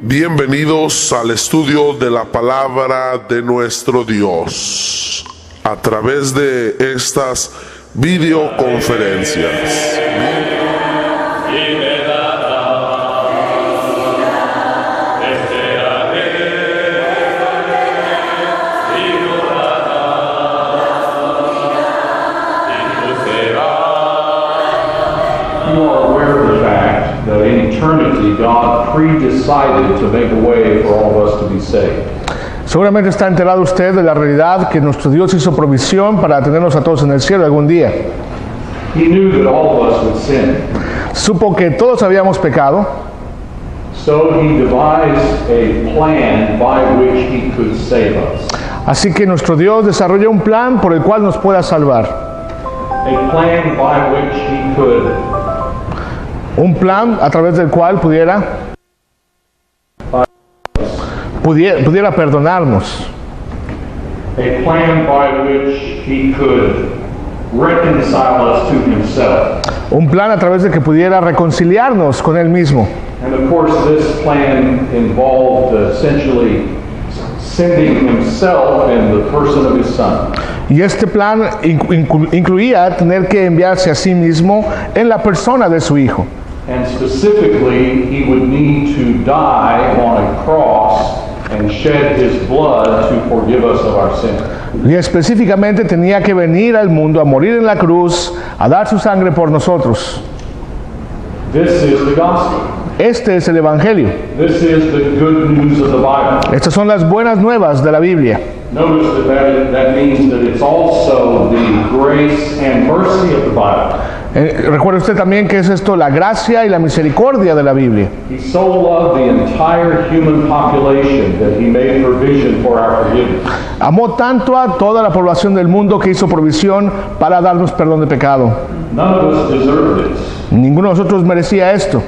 Bienvenidos al estudio de la palabra de nuestro Dios a través de estas videoconferencias. God pre-decided to make a way for all of us to be saved. Seguramente está enterado usted de la realidad que nuestro Dios hizo provisión para tenernos a todos en el cielo algún día. He knew that all of us would sin. Supo que todos habíamos pecado. So he devised a plan by which he could save us. Así que nuestro Dios desarrolló un plan por el cual nos pueda salvar. A plan by which he could un plan a través del cual pudiera perdonarnos. A plan by which he could reconcile us to himself. Un plan a través de que pudiera reconciliarnos con él mismo. And of course this plan involved essentially sending himself in the person of his son. Y este plan incluía tener que enviarse a sí mismo en la persona de su hijo. And specifically, he would need to die on a cross and shed his blood to forgive us of our sin. Y específicamente tenía que venir al mundo a morir en la cruz, a dar su sangre por nosotros. This is the gospel. Este es el evangelio. This is the good news of the Bible. Estas son las buenas nuevas de la Biblia. Notice that means that it's also the grace and mercy of the Bible. Recuerde usted también que es esto la gracia y la misericordia de la Biblia. He so loved the entire human population that he made provision for our forgiveness. Amó tanto a toda la población del mundo que hizo provisión para darnos perdón de pecado. None of us deserved this. Ninguno de nosotros merecía esto.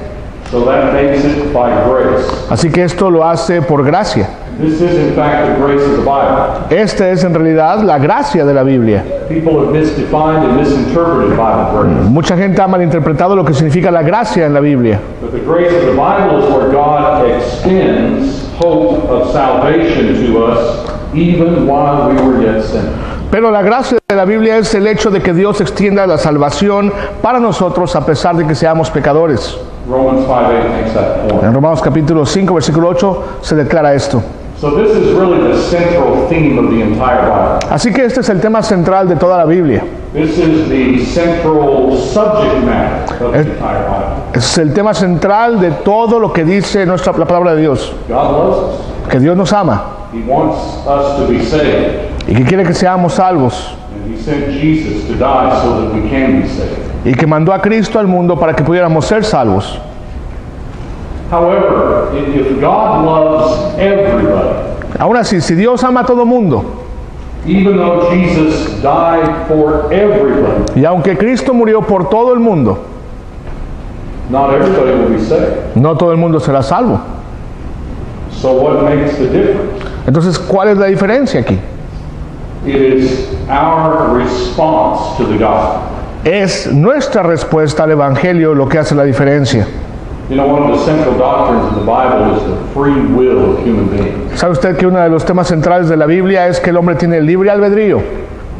So that makes it by grace. Así que esto lo hace por gracia. This is in fact the grace of the Bible. Esta es en realidad la gracia de la Biblia. People have misdefined and misinterpreted Bible grace. Mucha gente ha malinterpretado lo que significa la gracia en la Biblia. But the grace of the Bible is where God extends hope of salvation to us even while we were yet sinners. Pero la gracia de la Biblia es el hecho de que Dios extienda la salvación para nosotros a pesar de que seamos pecadores. Romans 5:8 makes that point. En Romanos capítulo 5, versículo 8 se declara esto. So this is really the central theme of the entire Bible. Así que este es el tema central de toda la Biblia. This is the central subject matter of the entire Bible. Es el tema central de todo lo que dice la palabra de Dios. God loves us. Que Dios nos ama He wants us to be saved. y que quiere que seamos salvos. And he sent Jesus to die so that we can be saved. Y que mandó a Cristo al mundo para que pudiéramos ser salvos. However, if God loves everybody, Aún así, si Dios ama a todo mundo, even though Jesus died for everybody, y aunque Cristo murió por todo el mundo, not everybody will be saved. no todo el mundo será salvo. So what makes the difference? Entonces, ¿cuál es la diferencia aquí? It is our response to the gospel. Es nuestra respuesta al Evangelio lo que hace la diferencia. You know, one of the central doctrines of the Bible is the free will of human beings. ¿Sabe usted que uno de los temas centrales de la Biblia es que el hombre tiene libre albedrío?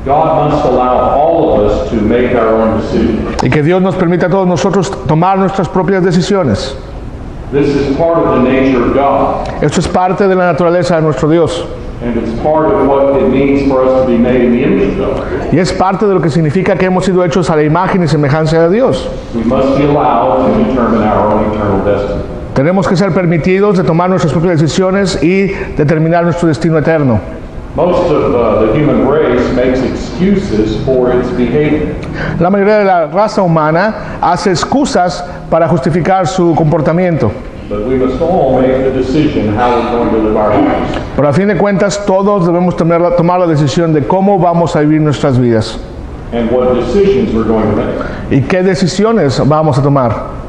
God must allow all of us to make our own decisions. Y que Dios nos permite a todos nosotros tomar nuestras propias decisiones. This is part of the nature of God. Esto es parte de la naturaleza de nuestro Dios. And it's part of what it means for us to be made in the image of God. Y es parte de lo que significa que hemos sido hechos a la imagen y semejanza de Dios. We must be allowed to determine our own eternal destiny. Tenemos que ser permitidos de tomar nuestras propias decisiones y determinar nuestro destino eterno. Most of the human race makes excuses for its behavior. La mayoría de la raza humana hace excusas para justificar su comportamiento. But we must all make the decision how we're going to live our lives. Pero a fin de cuentas todos debemos tomar la decisión de cómo vamos a vivir nuestras vidas And what decisions we're going to make. y qué decisiones vamos a tomar.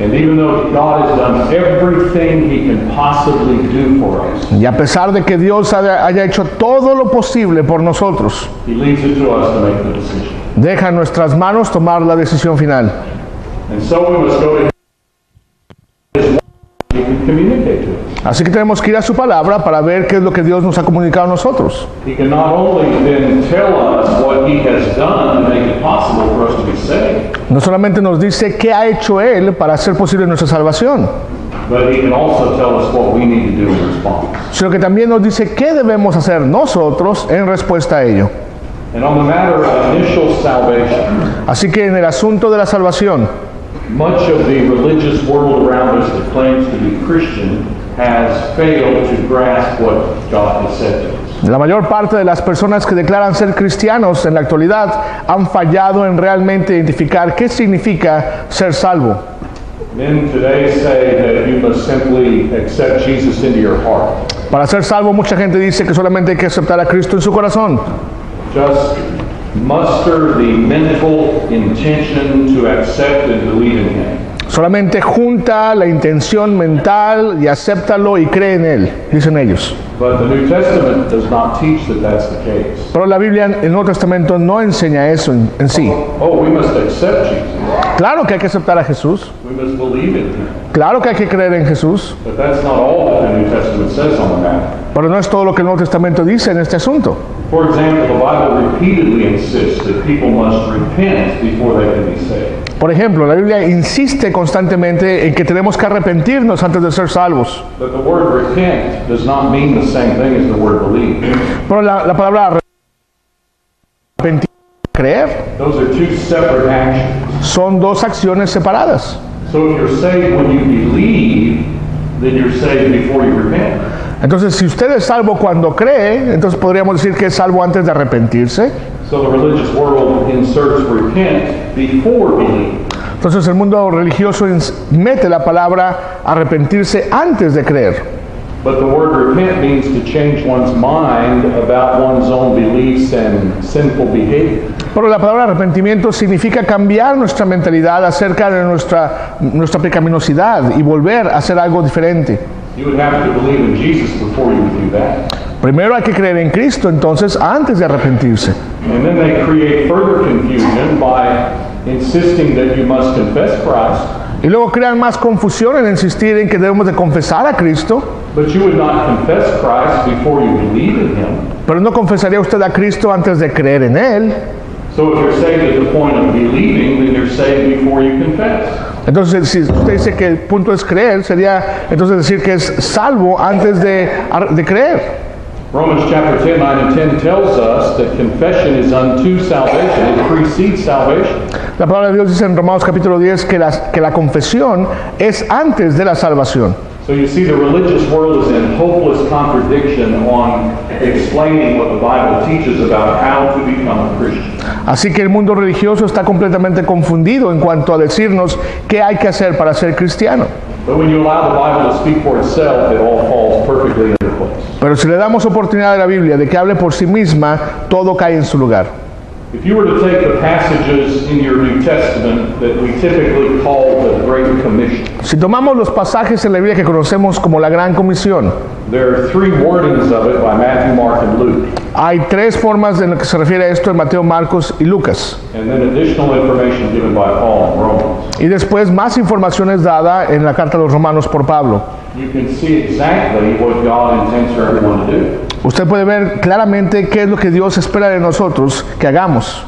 And even though God has done everything He can possibly do for us, Y a pesar de que Dios haya hecho todo lo posible por nosotros, He leaves it to us to make the decision. deja en nuestras manos tomar la decisión final. And so we must go to His Word. He can communicate. communicate to us. Así que tenemos que ir a su palabra para ver qué es lo que Dios nos ha comunicado a nosotros. He can not only then tell us what he has done to make it possible for us to be saved, No solamente nos dice qué ha hecho Él para hacer posible nuestra salvación, but he can also tell us what we need to do in response. sino que también nos dice qué debemos hacer nosotros en respuesta a ello. And on the matter of initial salvation, Así que en el asunto de la salvación, much of the religious world around us that claims to be Christian has failed to grasp what God has said to us. la mayor parte de las personas que declaran ser cristianos en la actualidad han fallado en realmente identificar qué significa ser salvo. Men today say that you must simply accept Jesus into your heart. Para ser salvo, mucha gente dice que solamente hay que aceptar a Cristo en su corazón. Just muster the mental intention to accept and believe in him. Solamente junta la intención mental y acéptalo y cree en Él, dicen ellos. But the New Testament does not teach that that's the case. Pero la Biblia en el Nuevo Testamento no enseña eso en sí. Oh, we must accept Jesus. Claro que hay que aceptar a Jesús, We must believe in him. claro que hay que creer en Jesús, But that's not all that the New Testament says on the matter. pero no es todo lo que el Nuevo Testamento dice en este asunto. For example, the Bible repeatedly insists that people must repent before they can be saved. Por ejemplo, la Biblia insiste constantemente en que tenemos que arrepentirnos antes de ser salvos. But the word repent does not mean the same thing as the word believe. Pero la palabra arrepentir y creer Those are two separate actions. son dos acciones separadas. So if you're saved when you believe, then you're saved before you repent. Entonces, si usted es salvo cuando cree, entonces podríamos decir que es salvo antes de arrepentirse. So the religious world inserts repent before believe. Entonces el mundo religioso mete la palabra arrepentirse antes de creer. But the word repent means to change one's mind about one's own beliefs and sinful behavior. Pero la palabra arrepentimiento significa cambiar nuestra mentalidad acerca de nuestra pecaminosidad y volver a hacer algo diferente. You would have to believe in Jesus before you would do that. Primero hay que creer en Cristo, entonces, antes de arrepentirse. And then they create further confusion by insisting that you must confess Christ, Y luego crean más confusión en insistir en que debemos de confesar a Cristo, but you would not confess Christ before you believe in him. pero no confesaría usted a Cristo antes de creer en Él. So if you're saved at the point of believing, then you're saved before you confess. Entonces, si usted dice que el punto es creer, sería entonces decir que es salvo antes de creer. Romans chapter 10, 9 and 10 tells us that confession is unto salvation. It precedes salvation. La palabra de Dios dice en Romanos capítulo 10 que la confesión es antes de la salvación. So you see, the religious world is in hopeless contradiction on explaining what the Bible teaches about how to become a Christian. Así que el mundo religioso está completamente confundido en cuanto a decirnos qué hay que hacer para ser cristiano. But when you allow the Bible to speak for itself, it all falls perfectly into place. Pero si le damos oportunidad a la Biblia de que hable por sí misma, todo cae en su lugar. If you were to take the passages in your New Testament that we typically call the Great Commission, Si tomamos los pasajes en la Biblia que conocemos como la Gran Comisión, there are three wordings of it by Matthew, Mark, and Luke. hay tres formas en las que se refiere a esto en Mateo, Marcos y Lucas. And then additional information given by Paul in Romans. Y después más información es dada en la carta a los Romanos por Pablo. You can see exactly what God intends for everyone to do. Usted puede ver claramente qué es lo que Dios espera de nosotros que hagamos.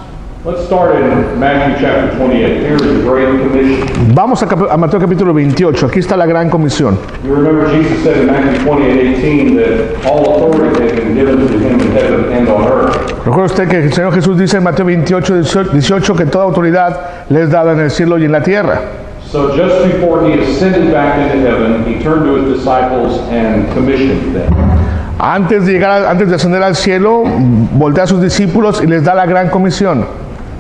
Let's start in Matthew chapter 28. Here is the Great Commission. Vamos a Mateo capítulo 28. Aquí está la Gran Comisión. You remember Jesus said in Matthew 28:18 that all authority has been given to him in heaven and on earth. Recuerda usted que el Señor Jesús dice en Mateo 28, 18 que toda autoridad le es dada en el cielo y en la tierra. So just before he ascended back into heaven, he turned to his disciples and commissioned them. Antes de ascender al cielo, voltea a sus discípulos y les da la Gran Comisión.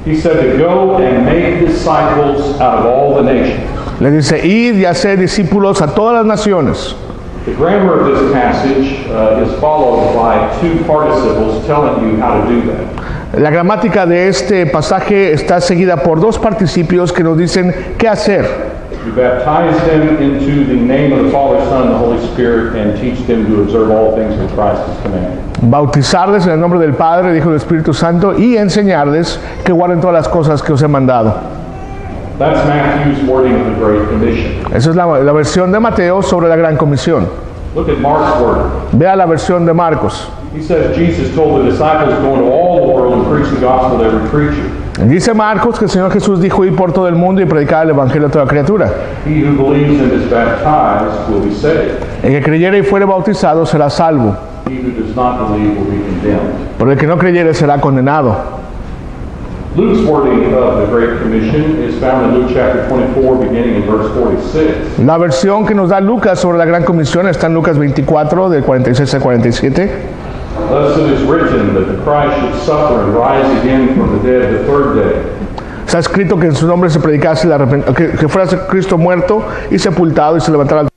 He said to go and make disciples out of all the nations. Le dice, id y hacer discípulos a todas las naciones. The grammar of this passage is followed by two participles telling you how to do that. La gramática de este pasaje está seguida por dos participios que nos dicen qué hacer. You baptize them into the name of the Father, Son, and the Holy Spirit, and teach them to observe all things that Christ has commanded. Bautizarles en el nombre del Padre, del Hijo y del Espíritu Santo y enseñarles que guarden todas las cosas que os he mandado. That's Matthew's wording of the Great Commission. Esa es la versión de Mateo sobre la Gran Comisión. Look at Mark's wording. Vea la versión de Marcos. He says Jesus told the disciples, go into all the world and preach the gospel to every creature. Dice Marcos que el Señor Jesús dijo ir por todo el mundo y predicar el Evangelio a toda criatura. He who believes and is baptized will be saved. El que creyere y fuere bautizado será salvo, He who does not believe will be condemned. pero el que no creyere será condenado. Luke's wording of the Great Commission is found in Luke chapter 24, beginning in verse 46. La versión que nos da Lucas sobre la Gran Comisión está en Lucas 24, del 46 al 47. Thus it is written that the Christ should suffer and rise again from the dead the third day. Está escrito que en su nombre se predicase que fuera Cristo muerto y sepultado y se levantara al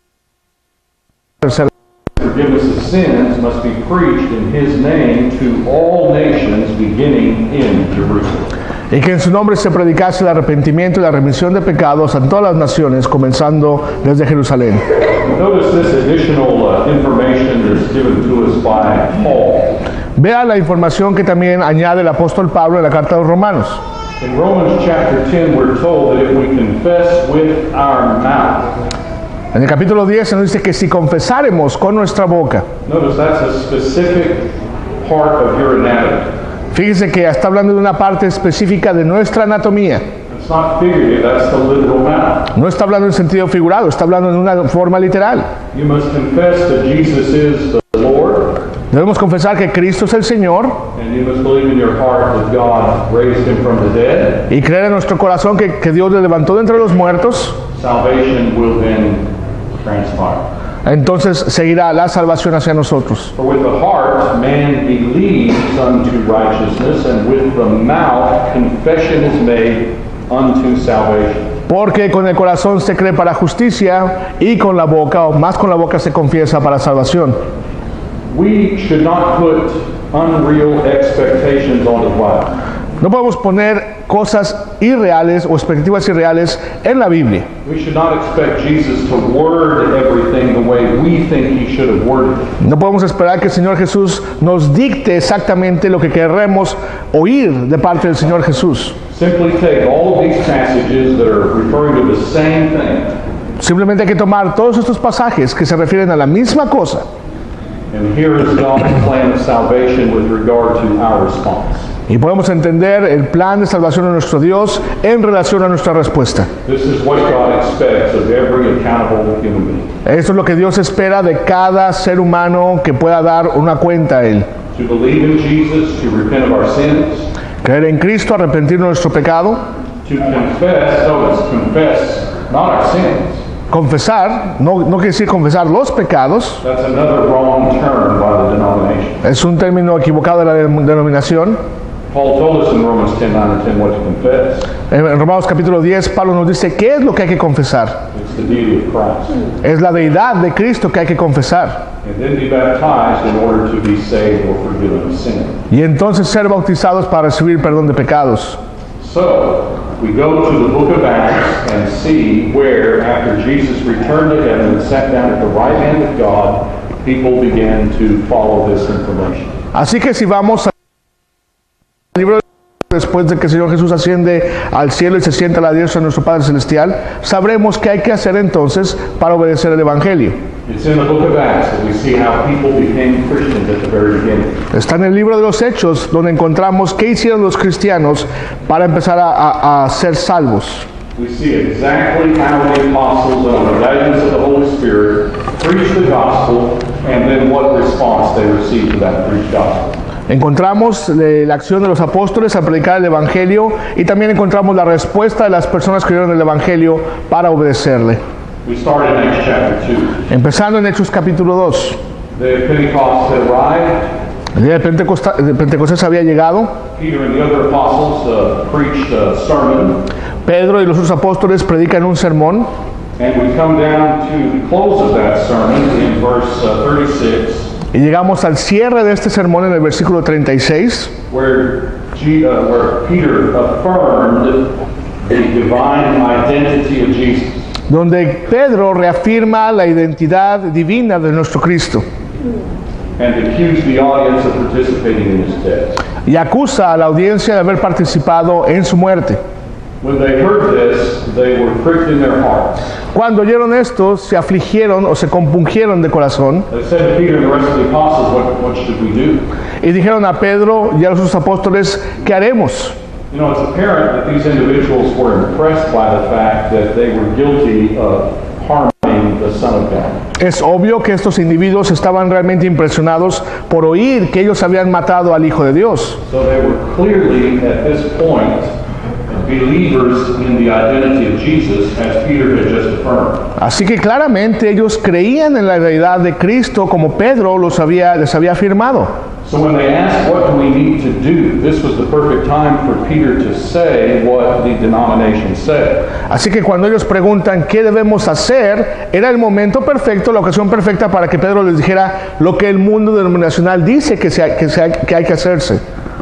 tercer día. Forgiveness of sins must be preached in his name to all nations, beginning in Jerusalem. Y que en su nombre se predicase el arrepentimiento y la remisión de pecados a todas las naciones, comenzando desde Jerusalén. Notice this additional information that's given to us by Paul. Vea la información que también añade el apóstol Pablo en la carta a los Romanos. In Romans chapter 10, we're told that if we confess with our mouth, En el capítulo 10 se nos dice que si confesáremos con nuestra boca, notice that's a specific part of your anatomy. fíjese que está hablando de una parte específica de nuestra anatomía. It's not figurative, that's the literal mouth. No está hablando en sentido figurado, está hablando en una forma literal. You must confess that Jesus is the Lord, Debemos confesar que Cristo es el Señor and you must believe in your heart that God raised him from the dead. y creer en nuestro corazón que Dios le levantó de entre los muertos. Salvation will then transpire. Entonces seguirá la salvación hacia nosotros. For with the heart man believes unto righteousness, and with the mouth confession is made unto salvation. Porque con el corazón se cree para justicia y con la boca, o más con la boca, se confiesa para salvación. We should not put unreal expectations on the Bible. No podemos poner cosas irreales o expectativas irreales en la Biblia. We should not expect Jesus to word everything the way we think he should have worded it. No podemos esperar que el Señor Jesús nos dicte exactamente lo que queremos oír de parte del Señor Jesús. Simply take all of these passages that are referring to the same thing, Simplemente hay que tomar todos estos pasajes que se refieren a la misma cosa. and here is God's plan of salvation with regard to our response. Y podemos entender el plan de salvación de nuestro Dios en relación a nuestra respuesta. This is what God expects of every accountable human being. Esto es lo que Dios espera de cada ser humano que pueda dar una cuenta a Él. To believe in Jesus, to repent of our sins, Creer en Cristo, arrepentir de nuestro pecado, to confess not our sins. confesar, no quiere decir confesar los pecados, That's another wrong term by the denomination. es un término equivocado de la denominación. Paul told us in Romans 10:9 or 10 what to confess. En Romanos capítulo 10, Pablo nos dice qué es lo que hay que confesar. It's the deity of Christ. Es la deidad de Cristo que hay que confesar. And then be baptized in order to be saved or forgiven of sin. Y entonces ser bautizados para recibir perdón de pecados. So, we go to the book of Acts and see where, after Jesus returned to heaven and sat down at the right hand of God, people began to follow this information. Así que si vamos al libro de después de que el Señor Jesús asciende al cielo y se sienta a la diestra de nuestro Padre Celestial, sabremos qué hay que hacer entonces para obedecer el Evangelio. It's in the book of Acts that we see how people became Christians at the very beginning. Está en el libro de los Hechos donde encontramos qué hicieron los cristianos para empezar a ser salvos. We see exactly how the apostles, under the guidance of the Holy Spirit, preached the gospel, and then what response they received to that preached gospel. Encontramos la acción de los apóstoles al predicar el Evangelio y también encontramos la respuesta de las personas que creyeron el Evangelio para obedecerle. We start in Acts chapter 2. Empezando en Hechos capítulo 2. The Pentecost had arrived. El día de Pentecostés había llegado. Peter and the other apostles preached a sermon. Pedro y los otros apóstoles predican un sermón. And we come down to the close of that sermon in verse 36. Y llegamos al cierre de este sermón en el versículo 36. Where Peter affirmed the divine identity of Jesus. Donde Pedro reafirma la identidad divina de nuestro Cristo. And accused the audience of participating in his death. Y acusa a la audiencia de haber participado en su muerte. When they heard this, they were pricked in their hearts. Cuando oyeron esto, se afligieron o se compungieron de corazón They said to Peter and the rest of the apostles, what should we do? y dijeron a Pedro y a los apóstoles, ¿qué haremos? You know, it's apparent that these individuals were impressed by the fact that they were guilty of harming the Son of God. Es obvio que estos individuos estaban realmente impresionados por oír que ellos habían matado al Hijo de Dios. So they were clearly, at this point, believers in the identity of Jesus, as Peter had just affirmed. Así que claramente ellos creían en la deidad de Cristo como Pedro les había afirmado. So when they asked, what do we need to do? This was the perfect time for Peter to say what the denomination said. Así que cuando ellos preguntan qué debemos hacer, era el momento perfecto, la ocasión perfecta para que Pedro les dijera lo que el mundo denominacional dice que hay que hacerse.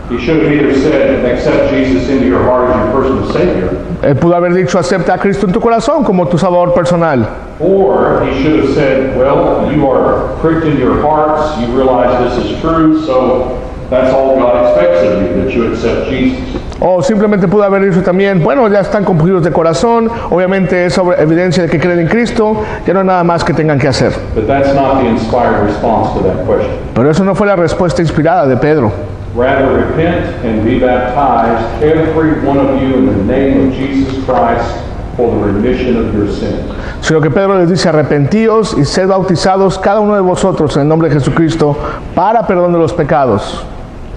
He should have either said, accept Jesus into your heart as your personal Savior, Él pudo haber dicho, acepta a Cristo en tu corazón como tu Salvador personal. or he should have said, well, you are pricked in your hearts, you realize this is true, so that's all God expects of you, that you accept Jesus. O simplemente pudo haber dicho también, bueno, ya están compungidos de corazón, obviamente es evidencia de que creen en Cristo, ya no hay nada más que tengan que hacer. But that's not the inspired response to that question. Pero eso no fue la respuesta inspirada de Pedro. Rather, repent and be baptized, every one of you, in the name of Jesus Christ, for the remission of your sins. Sino que Pedro les dice, arrepentíos y sed bautizados cada uno de vosotros en el nombre de Jesucristo para perdón de los pecados.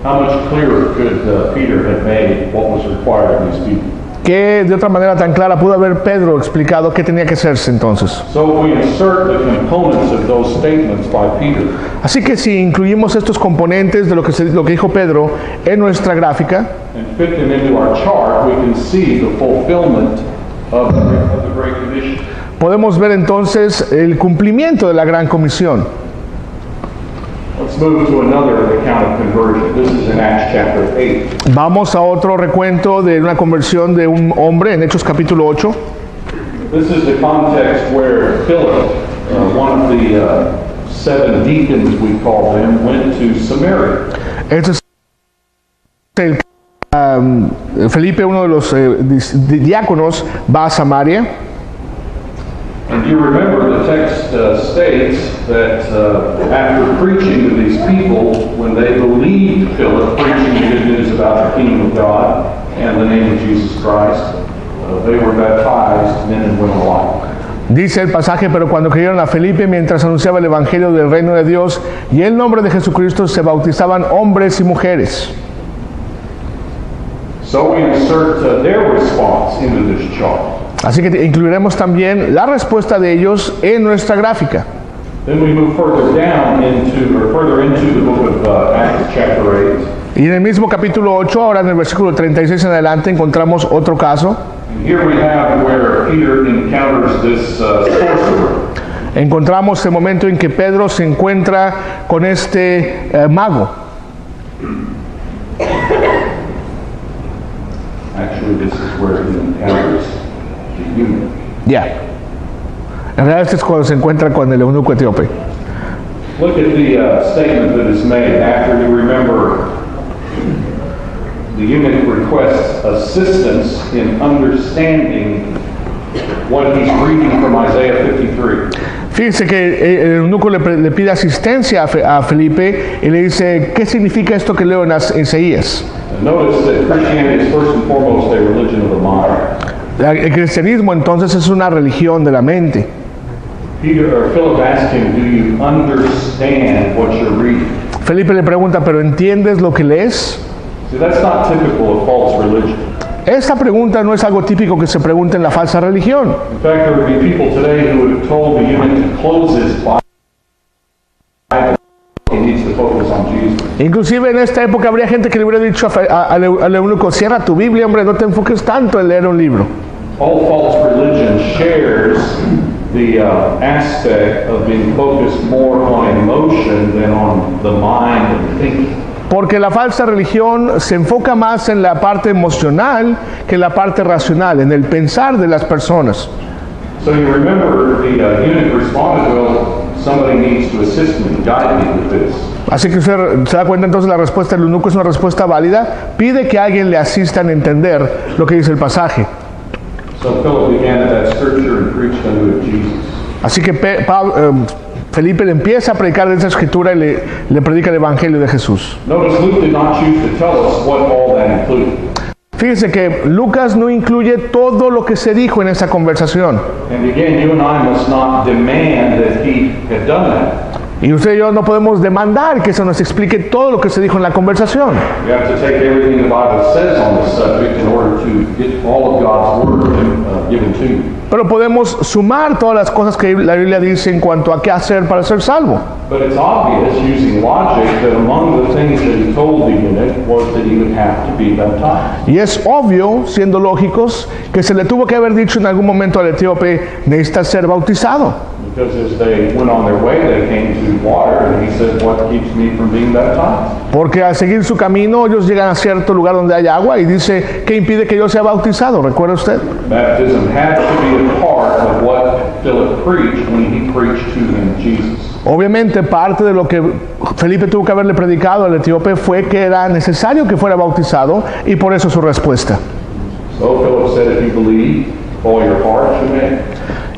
How much clearer could Peter have made what was required of these people? Que de otra manera tan clara pudo haber Pedro explicado qué tenía que hacerse entonces. So we insert the components of those statements by Peter. Así que si incluimos estos componentes de lo que dijo Pedro en nuestra gráfica, And fit them into our chart, we can see the fulfillment of the Great Commission. podemos ver entonces el cumplimiento de la Gran Comisión. Let's move to another account of conversion. This is in Acts chapter 8. Vamos a otro recuento de una conversión de un hombre en Hechos capítulo 8. This is the context where Philip, one of the 7 deacons we call them, went to Samaria. Este es el Felipe, uno de los diáconos, va a Samaria. And you remember the text states that after preaching to these people, when they believed Philip preaching the good news about the kingdom of God and the name of Jesus Christ, they were baptized, men and women alike. Dice el pasaje, pero cuando creyeron a Felipe mientras anunciaba el evangelio del reino de Dios y el nombre de Jesucristo, se bautizaban hombres y mujeres. So we insert their response into this chart. Así que incluiremos también la respuesta de ellos en nuestra gráfica. Then we move further into the book of Acts chapter 8. Y en el mismo capítulo 8, ahora en el versículo 36 en adelante, encontramos otro caso. And here we have where Peter encounters this sorcerer. Encontramos el momento en que Pedro se encuentra con este mago. Actually, this is where he encounters the eunuch. Ya. En realidad este es cuando se encuentra con el eunuco etíope. Look at the statement that is made after you remember the eunuch requests assistance in understanding what he's reading from Isaiah 53. Fíjense que el eunuco le pide asistencia a Felipe y le dice, ¿qué significa esto que leo en Isaías? And notice that Christianity is first and foremost a religion of the mind. El cristianismo entonces es una religión de la mente. Philip asked him, do you understand what you're reading? Felipe le pregunta, ¿pero entiendes lo que lees? See, that's not typical of false religion. Esta pregunta no es algo típico que se pregunta en la falsa religión. In fact, there would be people today who would have told the eunuch to close his Bible. He needs to focus on Jesus. Inclusive en esta época habría gente que le hubiera dicho al eunuco, cierra tu Biblia, hombre, no te enfoques tanto en leer un libro. All false religion shares the aspect of being focused more on emotion than on the mind and thinking. Porque la falsa religión se enfoca más en la parte emocional que en la parte racional, en el pensar de las personas. So you remember the eunuch responded, well, somebody needs to assist me, guide me with this. Así que usted se da cuenta entonces la respuesta del eunuco es una respuesta válida. Pide que alguien le asista en entender lo que dice el pasaje. So Philip began at that scripture and preached unto it Jesus. Así que Felipe le empieza a predicar de esa escritura y le predica el evangelio de Jesús. Notice Luke did not choose to tell us what all that included. Fíjese que Lucas no incluye todo lo que se dijo en esa conversación. And again, you and I must not demand that he had done that. Y usted y yo no podemos demandar que se nos explique todo lo que se dijo en la conversación. We have to take everything the Bible says on the subject in order to get all of God's word given to you. Pero podemos sumar todas las cosas que la Biblia dice en cuanto a qué hacer para ser salvo. But it's obvious, using logic, that among the things that he told the eunuch was that he would have to be baptized. Y es obvio, siendo lógicos, que se le tuvo que haber dicho en algún momento al etíope, necesita ser bautizado. Because as they went on their way, they came to water, and he said, "What keeps me from being baptized?" Porque al seguir su camino, ellos llegan a cierto lugar donde hay agua y dice, ¿qué impide que yo sea bautizado? ¿Recuerda usted? Baptism had to be a part of what Philip preached when he preached to him Jesus. Obviamente, parte de lo que Felipe tuvo que haberle predicado al etíope fue que era necesario que fuera bautizado y por eso su respuesta. So Philip said, "If you believe, with all your heart, you may."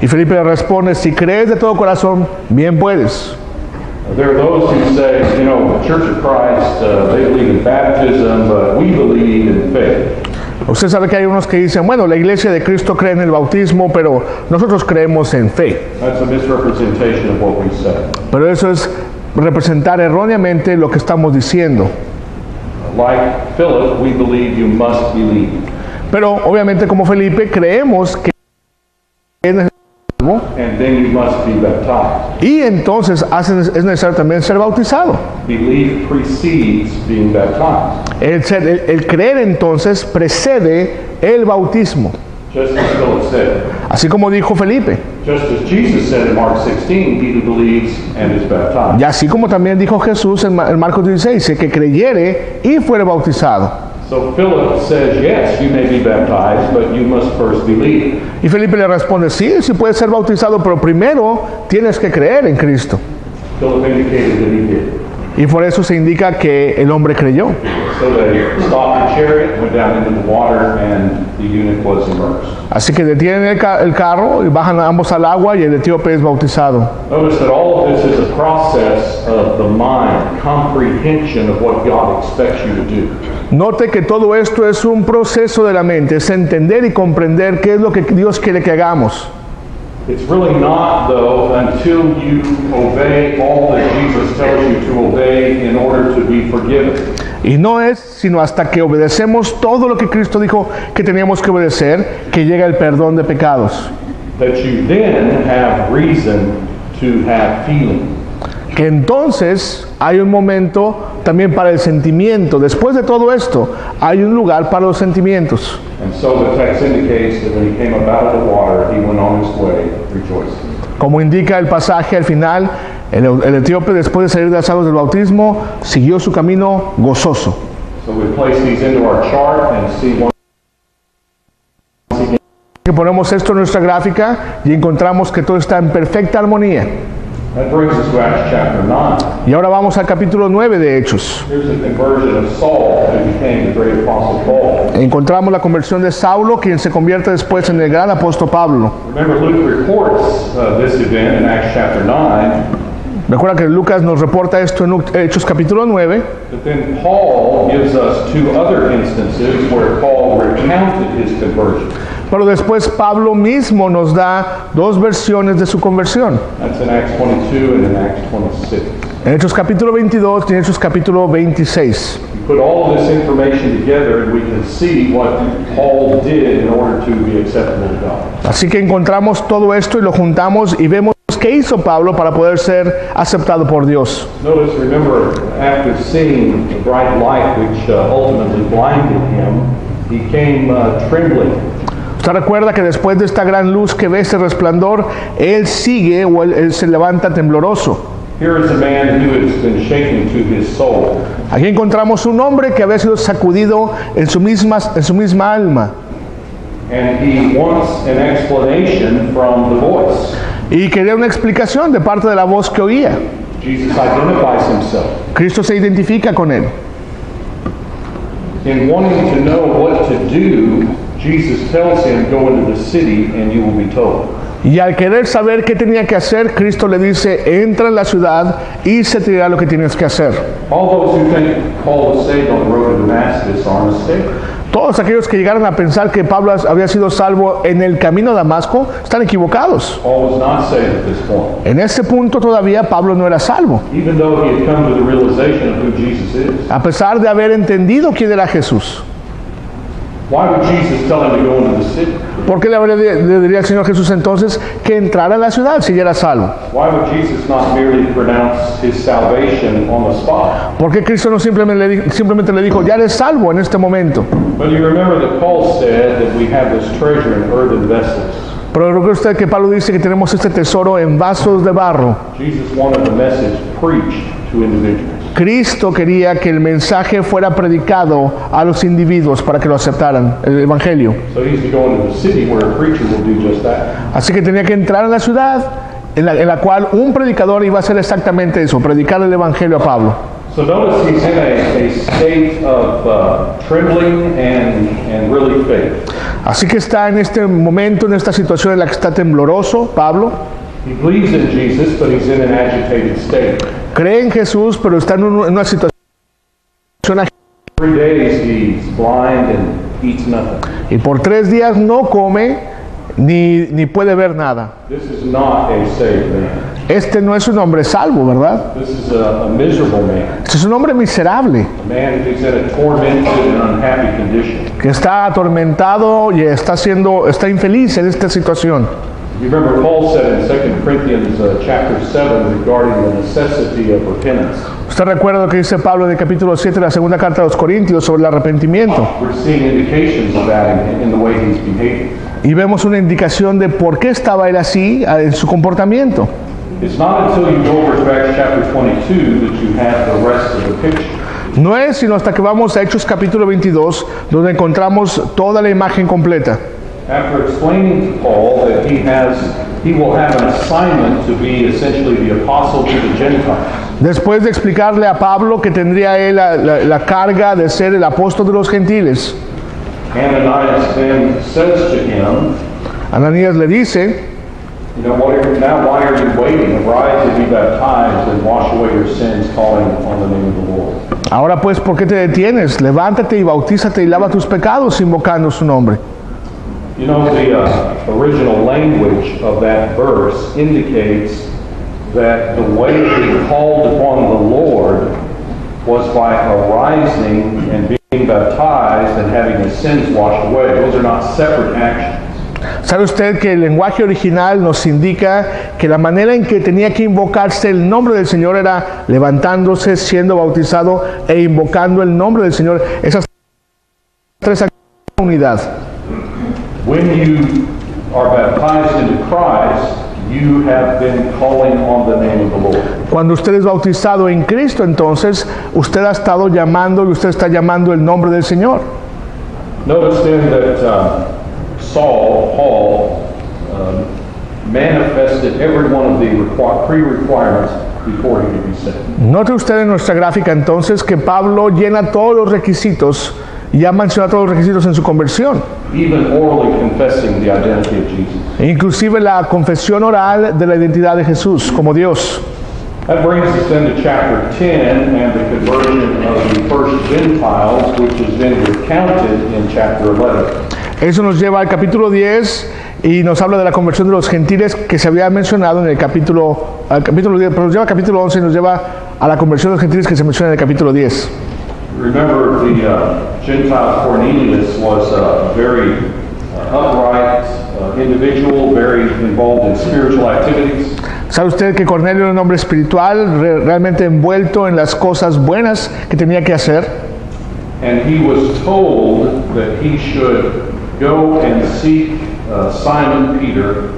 Y Felipe le responde, si crees de todo corazón, bien puedes. There are those who say, you know, the Church of Christ, they believe in baptism, but we believe in faith. Usted sabe que hay unos que dicen, bueno, la iglesia de Cristo cree en el bautismo, pero nosotros creemos en fe. That's a misrepresentation of what we said. Pero eso es representar erróneamente lo que estamos diciendo. Like Philip, we believe you must believe. Pero obviamente como Felipe creemos que es necesario And then you must be baptized. y entonces es necesario también ser bautizado. Belief precedes being baptized. El creer entonces precede el bautismo. Just as Philip said. Así como dijo Felipe. Just as Jesus said in Mark 16, he who believes and is baptized. Y así como también dijo Jesús en Marcos 16, que creyere y fuere bautizado. So Philip says, yes, you may be baptized, but you must first believe. Y Felipe le responde, sí puedes ser bautizado, pero primero tienes que creer en Cristo. Philip indicated that he did. Y por eso se indica que el hombre creyó. So they stopped the chariot, went down into the water, and the eunuch was immersed. Así que detienen el carro y bajan ambos al agua y el etíope es bautizado. Notice that all of this is a process of the mind, comprehension of what God expects you to do. Note que todo esto es un proceso de la mente, es entender y comprender qué es lo que Dios quiere que hagamos. It's really not, though, until you obey all that Jesus tells you to obey in order to be forgiven. Y no es sino hasta que obedecemos todo lo que Cristo dijo que teníamos que obedecer, que llega el perdón de pecados. That you then have reason to have feeling. Que entonces hay un momento también para el sentimiento. Después de todo esto, hay un lugar para los sentimientos. And so the text indicates that when he came up out of the water, he went on his way rejoicing. Como indica el pasaje al final, el etíope después de salir de las aguas del bautismo, siguió su camino gozoso. So we place these into our chart and see once again. Que ponemos esto en nuestra gráfica y encontramos que todo está en perfecta armonía. That brings us to Acts chapter 9. Y ahora vamos al capítulo 9 de Hechos. Here's the conversion of Saul, who became the great apostle Paul. Encontramos la conversión de Saulo, quien se convierte después en el gran apóstol Pablo. Remember, Luke reports this event in Acts chapter 9. Recuerda que Lucas nos reporta esto en Hechos capítulo 9. But then Paul gives us two other instances where Paul recounted his conversion. Pero después Pablo mismo nos da dos versiones de su conversión. That's in Acts 22 and in Acts 26. En Hechos capítulo 22 y en Hechos capítulo 26. We put all of this information together and we can see what Paul did in order to be acceptable to God. Así que encontramos todo esto y lo juntamos y vemos qué hizo Pablo para poder ser aceptado por Dios. Notice, remember, after seeing the bright light which ultimately blinded him, he came trembling. Usted recuerda que después de esta gran luz que ve, ese resplandor, él sigue o él se levanta tembloroso. Here is a man who has been shaken to his soul. Aquí encontramos un hombre que había sido sacudido en su misma alma. And he wants an explanation from the voice. Y quería una explicación de parte de la voz que oía. Jesus identifies himself. Cristo se identifica con él. In wanting to know what to do, Jesus tells him, go into the city and you will be told. Y al querer saber qué tenía que hacer, Cristo le dice, entra en la ciudad y se te dirá lo que tienes que hacer. All those who think Paul was saved on the road to Damascus are mistaken. Todos aquellos que llegaron a pensar que Pablo había sido salvo en el camino a Damasco están equivocados. Paul was not saved at this point. En ese punto todavía Pablo no era salvo, Even though he had come to the realization of who Jesus is. a pesar de haber entendido quién era Jesús. Why would Jesus tell him to go into the city? ¿Por qué le diría al Señor Jesús entonces que entrara a la ciudad si ya era salvo? Why would Jesus not merely pronounce his salvation on the spot? ¿Por qué Cristo no simplemente le dijo, ya eres salvo en este momento? But you remember that Paul said that we have this treasure in earthen vessels. Pero recuerde usted que Pablo dice que tenemos este tesoro en vasos de barro. Jesus wanted the message preached to individuals. Cristo quería que el mensaje fuera predicado a los individuos para que lo aceptaran, el evangelio. So he's to go into the city where a preacher will do just that. Así que tenía que entrar en la ciudad en la cual un predicador iba a hacer exactamente eso, predicar el evangelio a Pablo. So notice he's in a state of trembling and really faith. Así que está en este momento, en esta situación en la que está tembloroso, Pablo. He believes in Jesus, but he's in an agitated state. Cree en Jesús, pero está en una situación 3 days he's blind and eats nothing. y por 3 días no come ni puede ver nada. This is not a saved man. Este no es un hombre salvo, ¿verdad? This is a miserable man. Este es un hombre miserable, A man who's in a tormented and unhappy condition. que está atormentado y está infeliz en esta situación. You remember Paul said in 2 Corinthians chapter 7 regarding the necessity of repentance. Usted recuerda lo que dice Pablo en el capítulo 7 de la segunda carta a los Corintios sobre el arrepentimiento. We're seeing indications of that in the way he's behaving. Y vemos una indicación de por qué estaba él así en su comportamiento. It's not until you go over to Acts chapter 22 that you have the rest of the picture. No es sino hasta que vamos a Hechos capítulo 22 donde encontramos toda la imagen completa. After explaining to Paul that he will have an assignment to be essentially the apostle to the Gentiles. Después de explicarle a Pablo que tendría él la carga de ser el apóstol de los gentiles, Ananias then says to him, Ananías le dice, you know, why are you waiting? Arise and be baptized and wash away your sins, calling on the name of the Lord. ahora pues, ¿por qué te detienes? Levántate y bautízate y lava tus pecados invocando su nombre. You know, the original language of that verse indicates that the way he called upon the Lord was by arising and being baptized and having his sins washed away. Those are not separate actions. ¿Sabe usted que el lenguaje original nos indica que la manera en que tenía que invocarse el nombre del Señor era levantándose, siendo bautizado e invocando el nombre del Señor? Esas tres acciones en unidad. When you are baptized into Christ, you have been calling on the name of the Lord. Cuando usted es bautizado en Cristo, entonces usted ha estado llamando y usted está llamando el nombre del Señor. Notice then that Paul, manifested every one of the pre-requirements before he could be saved. Note usted en nuestra gráfica entonces que Pablo llena todos los requisitos y ha mencionado todos los requisitos en su conversión. Even orally confessing the identity of Jesus. Inclusive la confesión oral de la identidad de Jesús como Dios. That brings us then to chapter 10 and the conversion of the first Gentiles, which is then recounted in chapter 11. Eso nos lleva al capítulo 10 y nos habla de la conversión de los gentiles que se había mencionado en el capítulo 10, pero nos lleva al capítulo 11 y nos lleva a la conversión de los gentiles que se menciona en el capítulo 10. Remember, the Gentile Cornelius was a very upright individual, very involved in spiritual activities. ¿Sabe usted que Cornelio era un hombre espiritual, realmente envuelto en las cosas buenas que tenía que hacer? And he was told that he should go and seek Simon Peter,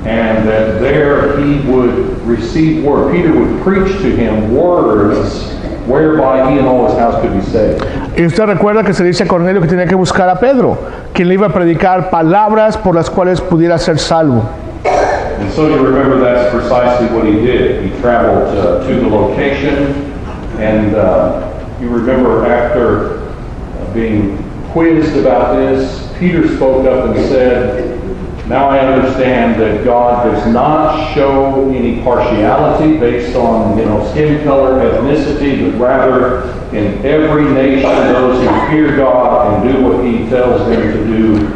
and that there he would receive word. Peter would preach to him words whereby he and all his house could be saved. Y usted recuerda que se dice a Cornelio que tenía que buscar a Pedro, quien le iba a predicar palabras por las cuales pudiera ser salvo. And so you remember that's precisely what he did. He traveled to the location, and you remember after being quizzed about this, Peter spoke up and said, "Now I understand that God does not show any partiality based on, skin color, ethnicity, but rather in every nation those who fear God and do what He tells them to do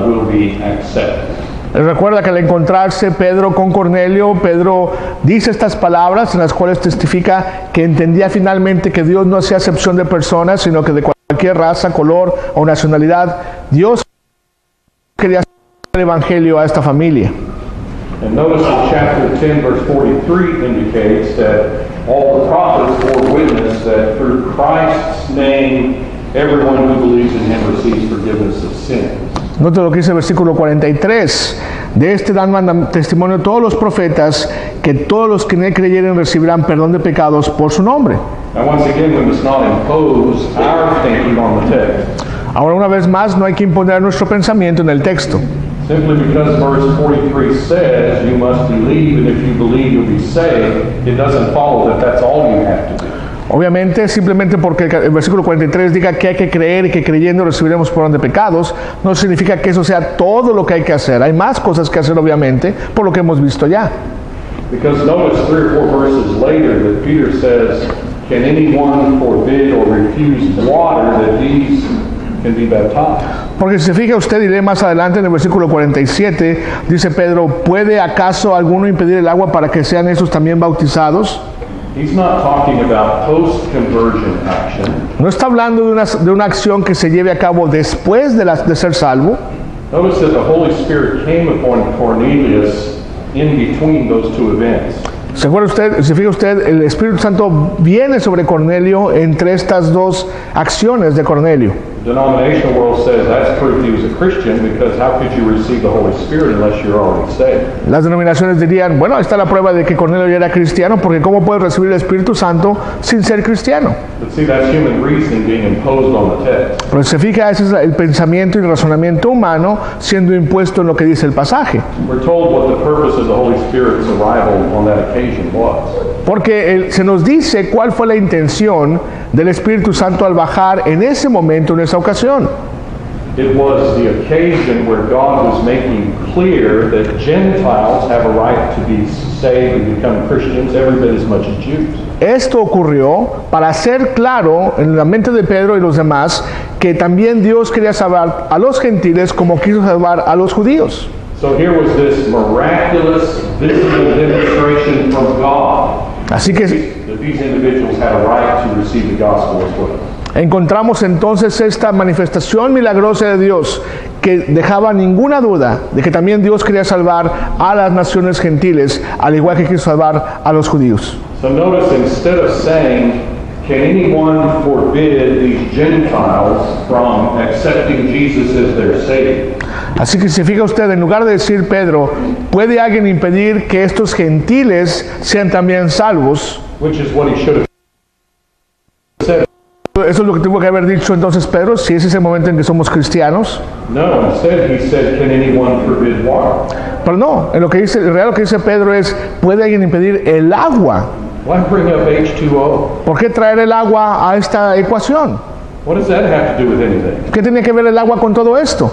will be accepted." Recuerda que al encontrarse Pedro con Cornelio, Pedro dice estas palabras en las cuales testifica que entendía finalmente que Dios no hacía acepción de personas, sino que de cualquier raza, color o nacionalidad, Dios quería hacer el evangelio a esta familia. And notice that chapter 10, verse 43 indicates that all the prophets bore witness that through Christ's name, everyone who believes in Him receives forgiveness of sins. Note lo que dice el versículo 43. De este dan testimonio todos los profetas, que todos los que en él creyeren recibirán perdón de pecados por su nombre. Now, once again, we must not impose our thinking on the text. Ahora, una vez más, no hay que imponer nuestro pensamiento en el texto. Simply because verse 43 says you must believe, and if you believe you'll be saved, it doesn't follow that that's all you have to do. Obviamente, simplemente porque el versículo 43 diga que hay que creer y que creyendo recibiremos perdón de pecados, no significa que eso sea todo lo que hay que hacer. Hay más cosas que hacer, obviamente, por lo que hemos visto ya. Because notice 3 or 4 verses later that Peter says, "Can anyone forbid or refuse water that these can be baptized?" Porque si se fija usted y lee más adelante en el versículo 47, dice Pedro, ¿puede acaso alguno impedir el agua para que sean estos también bautizados? He's not talking about post-conversion action. No está hablando de una acción que se lleve a cabo después de ser salvo. Notice that the Holy Spirit came upon Cornelius in between those two events. ¿Se acuerda usted? Si fija usted, el Espíritu Santo viene sobre Cornelio entre estas dos acciones de Cornelio. The denominational world says that's proof he was a Christian, because how could you receive the Holy Spirit unless you're already saved? Las denominaciones dirían, bueno, está la prueba de que Cornelio ya era cristiano, porque ¿cómo puede recibir el Espíritu Santo sin ser cristiano? But see, that's human reasoning being imposed on the text. Pero se fija, ese es el pensamiento y el razonamiento humano siendo impuesto en lo que dice el pasaje. We're told what the purpose of the Holy Spirit's arrival on that occasion was. Porque se nos dice cuál fue la intención del Espíritu Santo al bajar en ese momento, en esa ocasión. It was the occasion where God was making clear that Gentiles have a right to be saved and become Christians every bit as much as Jews. Esto ocurrió para hacer claro en la mente de Pedro y los demás que también Dios quería salvar a los gentiles como quiso salvar a los judíos. So here was this miraculous, visible demonstration from God Así que that these individuals had a right to receive the gospel as well. encontramos entonces esta manifestación milagrosa de Dios que dejaba ninguna duda de que también Dios quería salvar a las naciones gentiles, al igual que quiso salvar a los judíos. So notice, instead of saying, "Can anyone forbid these Gentiles from accepting Jesus as their Savior?" Así que si fija usted, en lugar de decir Pedro, ¿puede alguien impedir que estos gentiles sean también salvos? Which is what he should have said. Eso es lo que tuvo que haber dicho entonces Pedro, si ese es el momento en que somos cristianos. No, instead he said, "Can anyone forbid water?" Pero no, en lo que dice, en realidad lo que dice Pedro es, ¿puede alguien impedir el agua? Why bring up H2O? ¿Por qué traer el agua a esta ecuación? What does that have to do with anything? ¿Qué tenía que ver el agua con todo esto?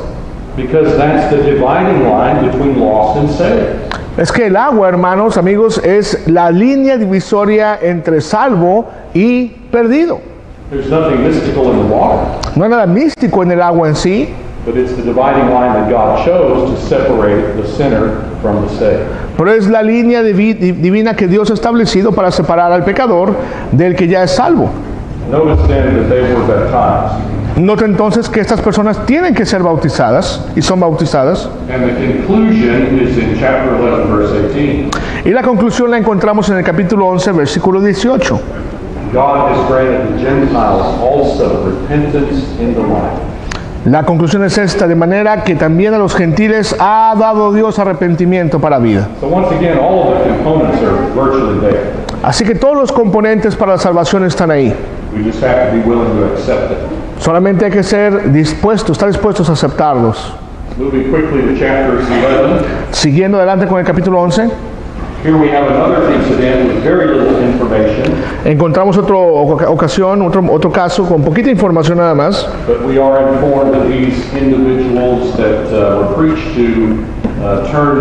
Because that's the dividing line between lost and saved. Es que el agua, hermanos, amigos, es la línea divisoria entre salvo y perdido. There's nothing mystical in the water, No hay nada místico en el agua en sí, but it's the dividing line that God chose to separate the sinner from the saved. pero es la línea divina que Dios ha establecido para separar al pecador del que ya es salvo. Notice then that they were baptized. Nota entonces que estas personas tienen que ser bautizadas y son bautizadas. And the conclusion is in chapter 11, verse 18. Y la conclusión la encontramos en el capítulo 11, versículo 18. God has granted the Gentiles also repentance in the light. La conclusión es esta, de manera que también a los gentiles ha dado Dios arrepentimiento para vida. So once again, all of the components are virtually there. Así que todos los componentes para la salvación están ahí. We just have to be willing to accept it. Solamente hay que estar dispuestos a aceptarlos. Moving quickly to chapter 11. Siguiendo adelante con el capítulo 11. Here we have another incident with very little information. Encontramos otra ocasión, otro caso con poquita información nada más. But we are informed that these individuals that were preached to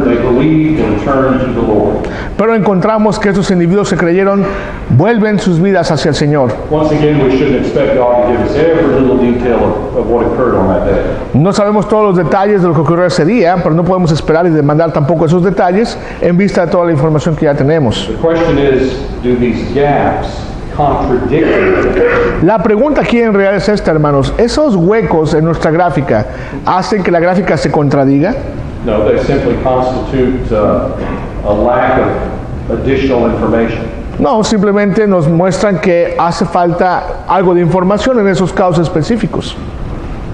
they believed and turned to the Lord. Pero encontramos que estos individuos se creyeron, vuelven sus vidas hacia el Señor. Once again, we shouldn't expect God to give us every little detail of what occurred on that day. No sabemos todos los detalles de lo que ocurrió ese día, pero no podemos esperar y demandar tampoco esos detalles en vista de toda la información que ya tenemos. The question is, do these gaps contradict? La pregunta aquí en realidad es esta, hermanos. ¿Esos huecos en nuestra gráfica hacen que la gráfica se contradiga? No, they simply constitute a lack of additional information. No, simplemente nos muestran que hace falta algo de información en esos casos específicos.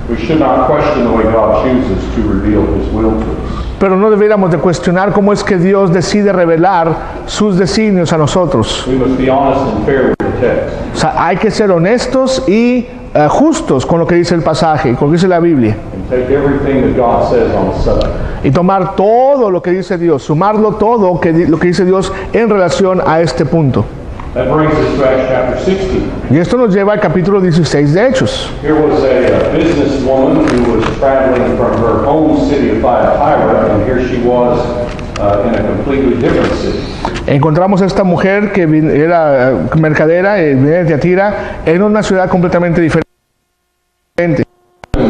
We should not question the way God chooses to reveal His will to us. Pero no deberíamos de cuestionar cómo es que Dios decide revelar sus designios a nosotros. We must be honest and fair with the text. O sea, hay que ser honestos y justos con lo que dice el pasaje, con lo que dice la Biblia. And take everything that God says on the subject. Y tomar todo lo que dice Dios, sumarlo todo lo que dice Dios en relación a este punto. That brings us to Acts chapter 16. Y esto nos lleva al capítulo 16 de Hechos. Here was a businesswoman who was traveling from her home city of Thyatira, and here she was in a completely different city. Encontramos a esta mujer que era mercadera, venía de Tiatira, en una ciudad completamente diferente.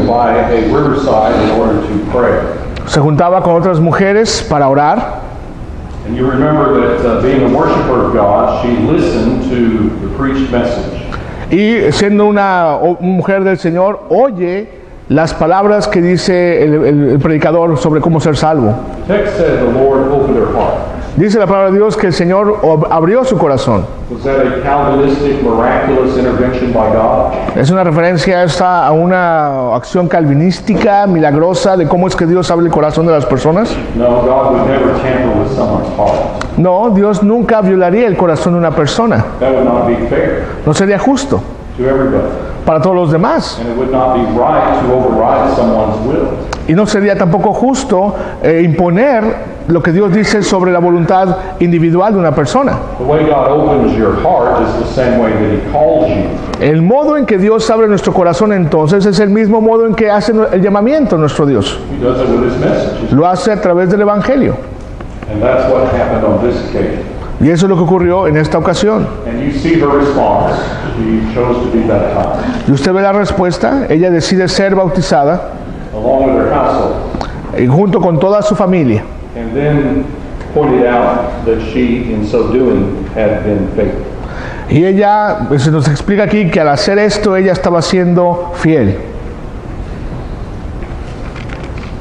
By a riverside in order to pray. Se juntaba con otras mujeres para orar. And you remember that being a worshiper of God, she listened to the preached message. Y siendo una mujer del Señor, oye las palabras que dice el predicador sobre cómo ser salvo. The text said the Lord opened her heart. Dice la palabra de Dios que el Señor abrió su corazón. Was that a Calvinistic, miraculous intervention by God? Es una referencia esta a una acción calvinística, milagrosa, de cómo es que Dios abre el corazón de las personas. No, God would never tamper with someone's heart. No, Dios nunca violaría el corazón de una persona. That would not be fair No sería justo to everybody. para todos los demás. And it would not be right to override someone's will. Y no sería tampoco justo imponer lo que Dios dice sobre la voluntad individual de una persona. The way God opens your heart is the same way that He calls you. El modo en que Dios abre nuestro corazón entonces es el mismo modo en que hace el llamamiento a nuestro Dios. He does it with His message. Lo hace a través del Evangelio. And that's what happened on this occasion. Y eso es lo que ocurrió en esta ocasión. And you see her response. She chose to be baptized, Y usted ve la respuesta. Ella decide ser bautizada along with her household. junto con toda su familia. And then pointed out that she, in so doing, had been faithful. Y ella, se nos explica aquí que al hacer esto, ella estaba siendo fiel.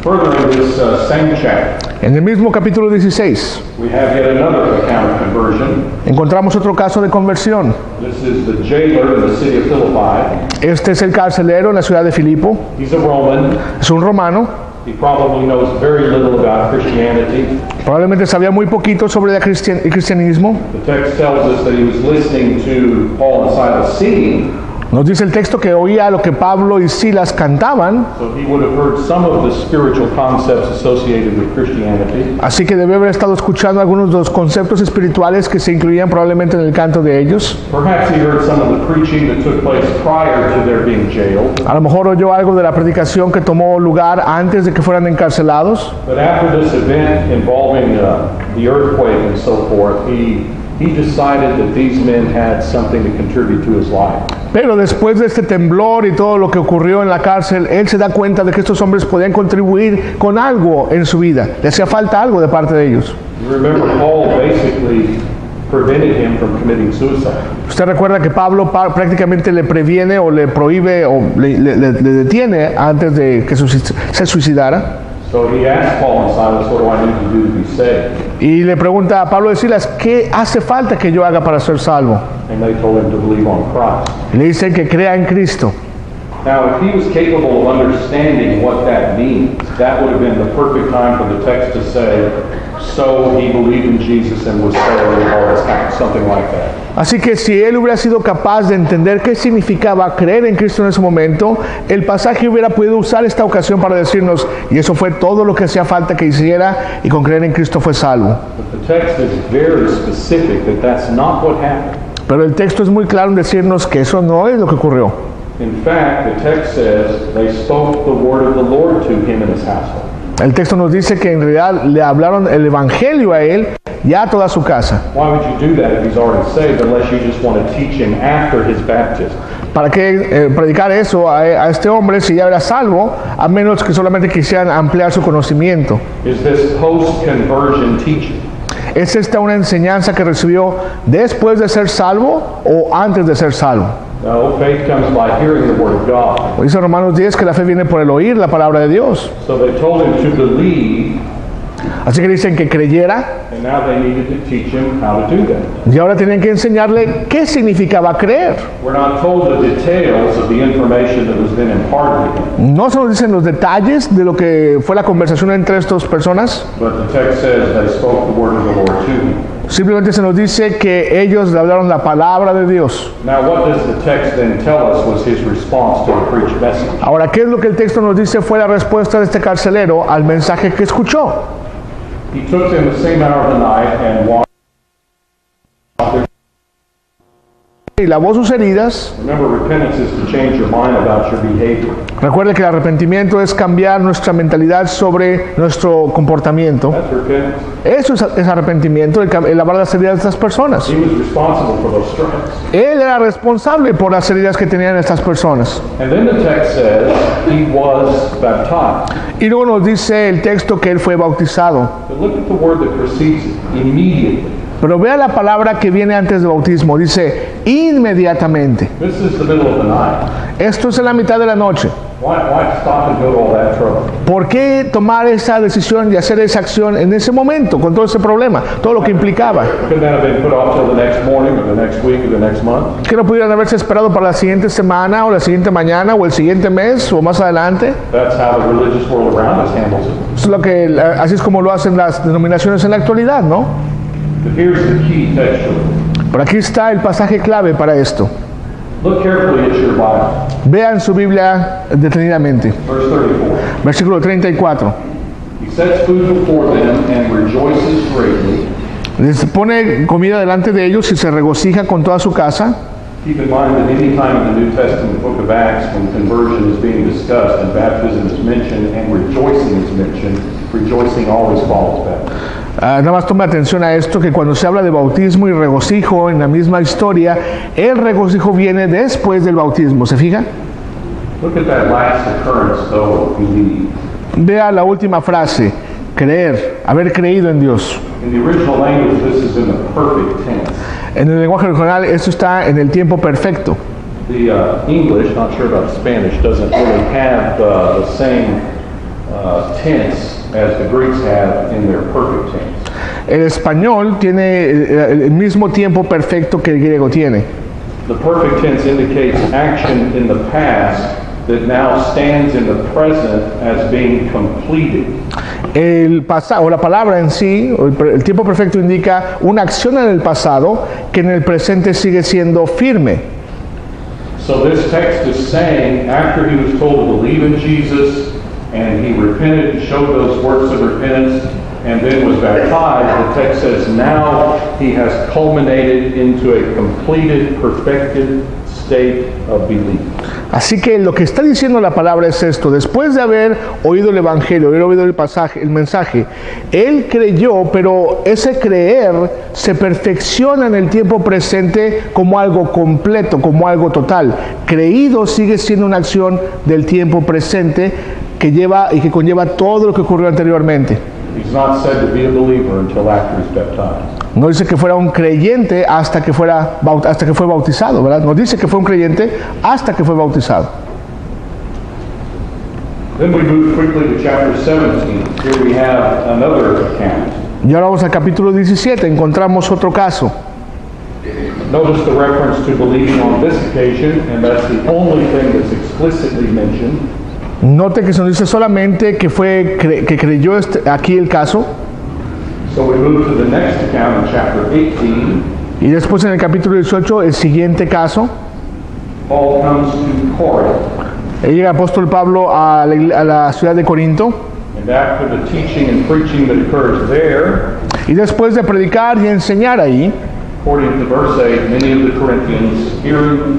Further in this same chapter, En el mismo capítulo 16, we have yet another account of conversion. encontramos otro caso de conversión. This is the jailer in the city of Philippi. Este es el carcelero en la ciudad de Filipo. He's a Roman. Es un romano. He probably knows very little about Christianity. Probablemente sabía muy poquito sobre el cristianismo. The text tells us that he was listening to Paul and Silas singing, Nos dice el texto que oía lo que Pablo y Silas cantaban, so he would have heard some of the spiritual concepts associated with Christianity. así que debe haber estado escuchando algunos de los conceptos espirituales que se incluían probablemente en el canto de ellos. Perhaps he heard some of the preaching that took place prior to their being jailed. A lo mejor oyó algo de la predicación que tomó lugar antes de que fueran encarcelados. But after this event involving the earthquake and so forth, he decided that these men had something to contribute to his life. Pero después de este temblor y todo lo que ocurrió en la cárcel, él se da cuenta de que estos hombres podían contribuir con algo en su vida. Le hacía falta algo de parte de ellos. You remember Paul basically prevented him from committing suicide. Usted recuerda que Pablo prácticamente le previene o le prohíbe o le detiene antes de que se suicidara. So he asked Paul and Silas, what do I need to do to be saved? Y le pregunta a Pablo de Silas, ¿qué hace falta que yo haga para ser salvo? And they told him to believe on Christ. Y le dicen que crea en Cristo. Now, if he was capable of understanding what that means, that would have been the perfect time for the text to say, so he believed in Jesus and was saved, or something like that. Así que si él hubiera sido capaz de entender qué significaba creer en Cristo en ese momento, el pasaje hubiera podido usar esta ocasión para decirnos, y eso fue todo lo que hacía falta que hiciera, y con creer en Cristo fue salvo. But the text is very specific that that's not what happened. Pero el texto es muy claro en decirnos que eso no es lo que ocurrió. In fact, the text says they spoke the word of the Lord to him and his household. El texto nos dice que en realidad le hablaron el evangelio a él y a toda su casa. Why would you do that if he's already saved, unless you just want to teach him after his baptism? ¿Para qué predicar eso a este hombre si ya era salvo, a menos que solamente quisieran ampliar su conocimiento? Is this post-conversion teaching? ¿Es esta una enseñanza que recibió después de ser salvo o antes de ser salvo? No, faith comes by hearing the word of God. Dice Romanos 10 que la fe viene por el oír la palabra de Dios. So they told him to believe, Así que dicen que creyera and now they needed to teach him how to do that. y ahora tienen que enseñarle qué significaba creer. We're not told the details of the information that was then imparted to him, No se nos dicen los detalles de lo que fue la conversación entre estas personas, but the text says they spoke the word of the Lord to him. simplemente se nos dice que ellos le hablaron la palabra de Dios. Now, what does the text then tell us was his response to the preached message? Ahora, ¿qué es lo que el texto nos dice fue la respuesta de este carcelero al mensaje que escuchó? He took them the same hour of the night and washed their. Y lavó sus heridas. Remember, repentance is to change your mind about your behavior. Recuerde que el arrepentimiento es cambiar nuestra mentalidad sobre nuestro comportamiento. That's repentance. Eso es arrepentimiento, el lavar las heridas de estas personas. He was responsible for those stripes. Él era responsable por las heridas que tenían estas personas. And then the text says he was baptized. Y luego nos dice el texto que él fue bautizado. But look at the word that precedes it. Immediately. Pero vea la palabra que viene antes del bautismo. Dice inmediatamente. This is the middle of the night. Esto es en la mitad de la noche. Why stop and go to all that trouble? ¿Por qué tomar esa decisión y hacer esa acción en ese momento, con todo ese problema, todo lo que implicaba? Couldn't that have been put off till the next morning or the next week or the next month? ¿Que no pudieran haberse esperado para la siguiente semana o la siguiente mañana o el siguiente mes o más adelante? That's how the religious world around us handles it. Eso es lo que, así es como lo hacen las denominaciones en la actualidad, ¿no? But here's the key textually. Pero aquí está el pasaje clave para esto. Look carefully at your Bible. Vean su Biblia detenidamente. Verse 34. Versículo 34. He sets food before them and rejoices greatly. Les pone comida delante de ellos y se regocija con toda su casa. Keep in mind that any time in the New Testament book of Acts when conversion is being discussed and baptism is mentioned and rejoicing is mentioned, rejoicing always follows baptism. Nada más tome atención a esto, que cuando se habla de bautismo y regocijo en la misma historia, el regocijo viene después del bautismo. ¿Se fija? Look at that last occurrence, though, of believe. Vea la última frase, creer, haber creído en Dios. In the original language, this is in the perfect tense. En el lenguaje original esto está en el tiempo perfecto. The English, not sure about Spanish, doesn't really have the same tense as the Greeks have in their perfect tense. El español tiene el mismo tiempo perfecto que el griego tiene. The perfect tense indicates action in the past that now stands in the present as being completed. El pasado, o la palabra en sí, el tiempo perfecto indica una acción en el pasado que en el presente sigue siendo firme. So this text is saying after he was told to believe in Jesus and he repented and showed those works of repentance and then was baptized, the text says now he has culminated into a completed, perfected state of belief. Así que lo que está diciendo la palabra es esto: después de haber oído el evangelio, haber oído el mensaje, él creyó, pero ese creer se perfecciona en el tiempo presente como algo completo, como algo total. Creído sigue siendo una acción del tiempo presente que lleva y que conlleva todo lo que ocurrió anteriormente. He's not said to be a believer until after he's baptized. No dice que fuera un creyente hasta que fue bautizado, ¿verdad? No dice que fue un creyente hasta que fue bautizado. Then we move quickly to chapter 17. Here we have another account. Y ahora vamos al capítulo 17, encontramos otro caso. Notice the reference to believing on this occasion, and that's the only thing that's explicitly mentioned. Note que se nos dice solamente que que creyó aquí el caso. So we move to the next account in chapter 18. Y después en el capítulo 18, el siguiente caso. Paul comes to Corinth. Llega el apóstol Pablo a la ciudad de Corinto. And after the teaching and preaching that occurs there, Y después de predicar y enseñar ahí, According to verse 8, many of the Corinthians, hearing,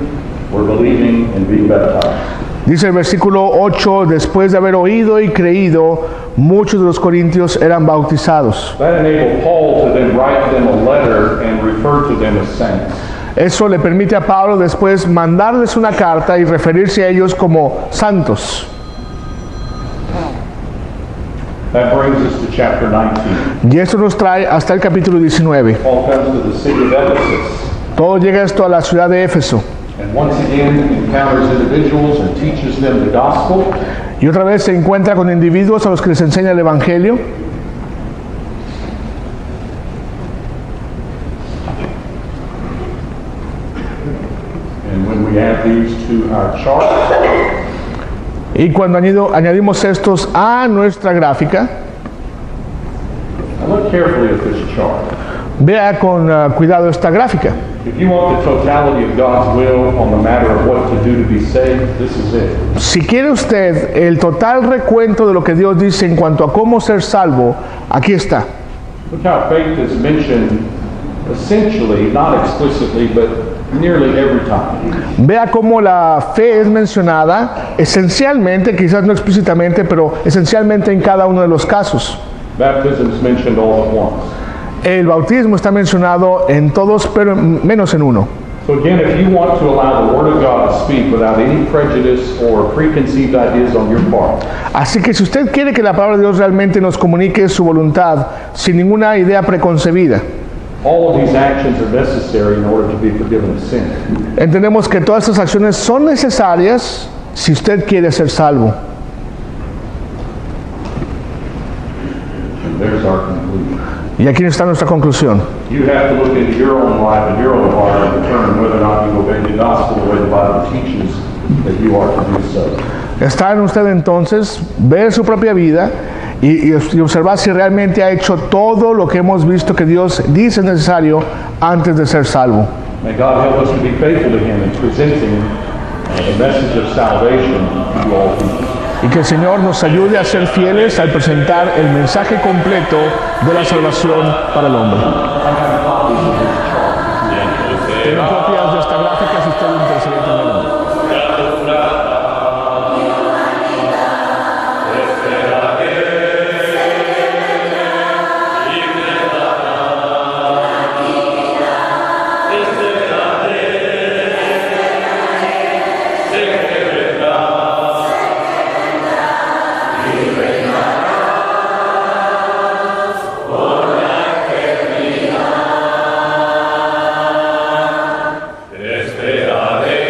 were believing and being baptized. Dice el versículo 8, después de haber oído y creído, muchos de los corintios eran bautizados. That enabled Paul to then write them a letter and refer to them as saints. Eso le permite a Pablo después mandarles una carta y referirse a ellos como santos. That brings us to chapter 19. Y esto nos trae hasta el capítulo 19. Paul comes to the city of Ephesus Todo llega esto a la ciudad de Éfeso. and once again encounters individuals and teaches them the gospel. Y otra vez se encuentra con individuos a los que les enseña el Evangelio. And when we add these to our chart, Y cuando añadimos estos a nuestra gráfica, now look carefully at this chart. vea con cuidado esta gráfica. If you want the totality of God's will on the matter of what to do to be saved, this is it. Si quiere usted el total recuento de lo que Dios dice en cuanto a cómo ser salvo, aquí está. Look how faith is mentioned essentially, not explicitly, but nearly every time. Vea cómo la fe es mencionada esencialmente, quizás no explícitamente, pero esencialmente en cada uno de los casos. Baptism is mentioned all at once. El bautismo está mencionado en todos, pero menos en uno. So again, if you want to allow the Word of God to speak without any prejudice or preconceived ideas on your part, Así que si usted quiere que la palabra de Dios realmente nos comunique su voluntad sin ninguna idea preconcebida, all of these actions are necessary in order to be forgiven of sin. entendemos que todas estas acciones son necesarias si usted quiere ser salvo. And there's our conclusion. Y aquí está nuestra conclusión. You have to look into your own life and your own heart and determine whether or not you obey the gospel the way the Bible teaches that you are to do so. Está en usted entonces ver su propia vida y observar si realmente ha hecho todo lo que hemos visto que Dios dice necesario antes de ser salvo. May God help us to be faithful to Him in presenting the message of salvation to all people. Y que el Señor nos ayude a ser fieles al presentar el mensaje completo de la salvación para el hombre. Tengo copias de esta gráfica si usted le interesaría tenerla. Esperaré.